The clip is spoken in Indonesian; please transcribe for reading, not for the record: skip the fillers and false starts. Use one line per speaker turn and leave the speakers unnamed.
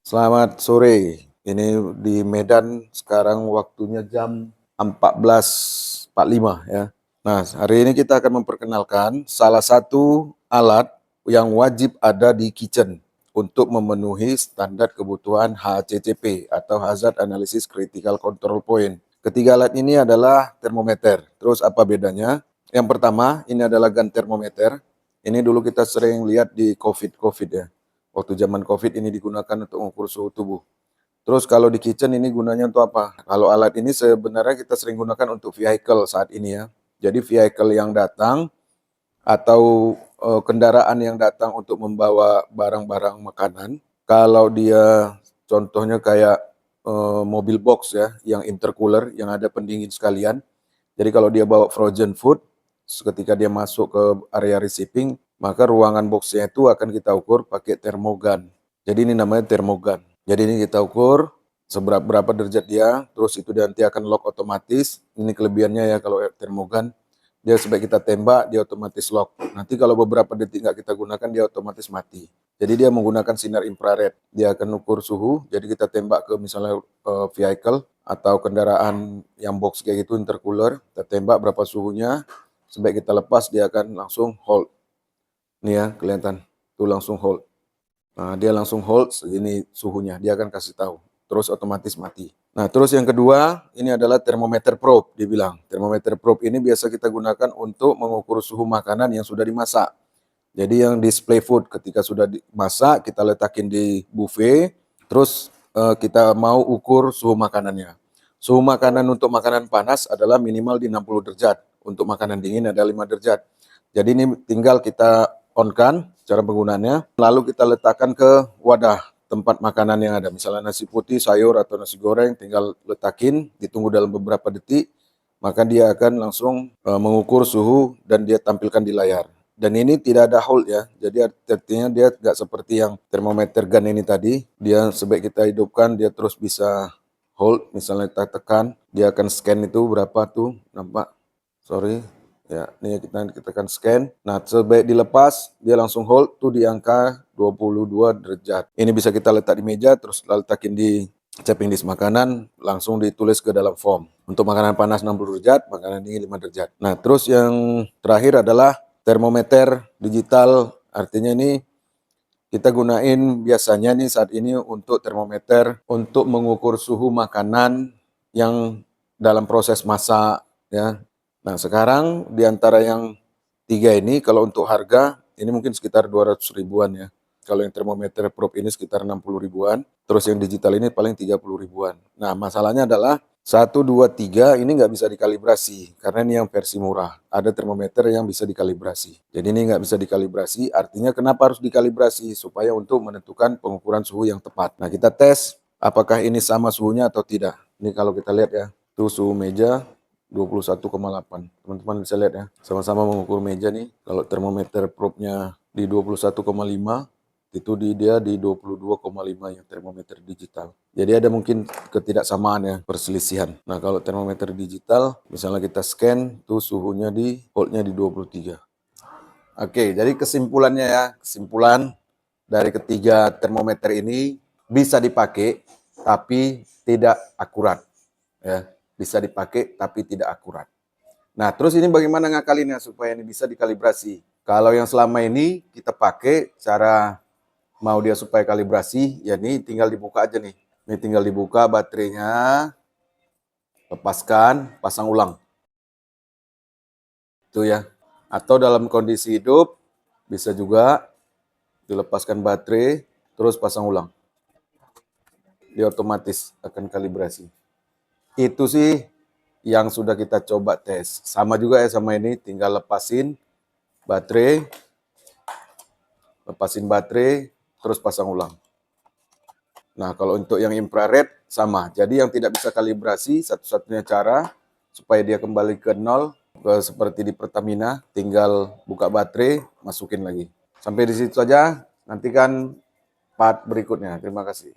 Selamat sore. Ini di Medan sekarang waktunya jam 14.45 ya. Nah, hari ini kita akan memperkenalkan salah satu alat yang wajib ada di kitchen untuk memenuhi standar kebutuhan HACCP atau Hazard Analysis Critical Control Point. Ketiga alat ini adalah termometer. Terus apa bedanya? Yang pertama, ini adalah gun termometer. Ini dulu kita sering lihat di COVID ya. Waktu zaman COVID ini digunakan untuk mengukur suhu tubuh. Terus kalau di kitchen ini gunanya untuk apa? Kalau alat ini sebenarnya kita sering gunakan untuk vehicle saat ini ya. Jadi vehicle yang datang atau kendaraan yang datang untuk membawa barang-barang makanan. Kalau dia contohnya kayak mobil box ya, yang intercooler, yang ada pendingin sekalian. Jadi kalau dia bawa frozen food, ketika dia masuk ke area receiving, maka ruangan boxnya itu akan kita ukur pakai termogun. Jadi ini namanya termogun. Jadi ini kita ukur berapa derajat dia, terus itu nanti akan lock otomatis. Ini kelebihannya ya kalau termogun, dia sebaik kita tembak, dia otomatis lock. Nanti kalau beberapa detik nggak kita gunakan, dia otomatis mati. Jadi dia menggunakan sinar infrared. Dia akan ukur suhu, jadi kita tembak ke misalnya vehicle atau kendaraan yang box kayak gitu, intercooler, kita tembak berapa suhunya, sebaik kita lepas, dia akan langsung hold. Nih ya, kelihatan. Tuh langsung hold. Nah, dia langsung hold, segini suhunya, dia akan kasih tahu. Terus otomatis mati. Nah, terus yang kedua, ini adalah termometer probe, dibilang. Termometer probe ini biasa kita gunakan untuk mengukur suhu makanan yang sudah dimasak. Jadi yang display food, ketika sudah dimasak, kita letakin di buffet, terus kita mau ukur suhu makanannya. Suhu makanan untuk makanan panas adalah minimal di 60 derajat. Untuk makanan dingin ada 5 derajat. Jadi ini tinggal kita on-kan cara penggunaannya, lalu kita letakkan ke wadah tempat makanan yang ada. Misalnya nasi putih, sayur, atau nasi goreng, tinggal letakin, ditunggu dalam beberapa detik, maka dia akan langsung mengukur suhu dan dia tampilkan di layar. Dan ini tidak ada hold ya, jadi artinya dia nggak seperti yang termometer gun ini tadi, dia sebaik kita hidupkan, dia terus bisa hold, misalnya kita tekan, dia akan scan itu berapa tuh, nampak, sorry, ya, ini kita tekan scan, nah sebaik dilepas, dia langsung hold tuh di angka 22 derajat. Ini bisa kita letak di meja, terus letakin di cupping dish makanan, langsung ditulis ke dalam form. Untuk makanan panas 60 derajat, makanan dingin 5 derajat. Nah, terus yang terakhir adalah termometer digital, artinya ini kita gunain biasanya nih saat ini untuk termometer untuk mengukur suhu makanan yang dalam proses masak ya. Nah, sekarang di antara yang tiga ini kalau untuk harga ini mungkin sekitar 200 ribuan ya. Kalau yang termometer probe ini sekitar 60 ribuan, terus yang digital ini paling 30 ribuan. Nah, masalahnya adalah 1, 2, 3 ini nggak bisa dikalibrasi, karena ini yang versi murah. Ada termometer yang bisa dikalibrasi. Jadi ini nggak bisa dikalibrasi, artinya kenapa harus dikalibrasi? Supaya untuk menentukan pengukuran suhu yang tepat. Nah, kita tes apakah ini sama suhunya atau tidak. Ini kalau kita lihat ya, itu suhu meja 21,8. Teman-teman bisa lihat ya, sama-sama mengukur meja nih. Kalau termometer probe-nya di 21,5, itu dia di 22,5 yang termometer digital. Jadi ada mungkin ketidaksamaan ya, perselisihan. Nah, kalau termometer digital, misalnya kita scan, tuh suhunya holdnya di 23. Oke, jadi kesimpulannya ya, kesimpulan dari ketiga termometer ini bisa dipakai, tapi tidak akurat. Ya, bisa dipakai, tapi tidak akurat. Nah, terus ini bagaimana ngakalinnya supaya ini bisa dikalibrasi? Kalau yang selama ini kita pakai cara mau dia supaya kalibrasi, ya ini tinggal dibuka aja nih. Ini tinggal dibuka baterainya, lepaskan, pasang ulang. Itu ya. Atau dalam kondisi hidup, bisa juga dilepaskan baterai, terus pasang ulang. Dia otomatis akan kalibrasi. Itu sih yang sudah kita coba tes. Sama juga ya sama ini, tinggal lepasin baterai, terus pasang ulang. Nah, kalau untuk yang infrared sama. Jadi yang tidak bisa kalibrasi, satu-satunya cara supaya dia kembali ke nol, seperti di Pertamina, tinggal buka baterai, masukin lagi. Sampai di situ saja, nantikan part berikutnya. Terima kasih.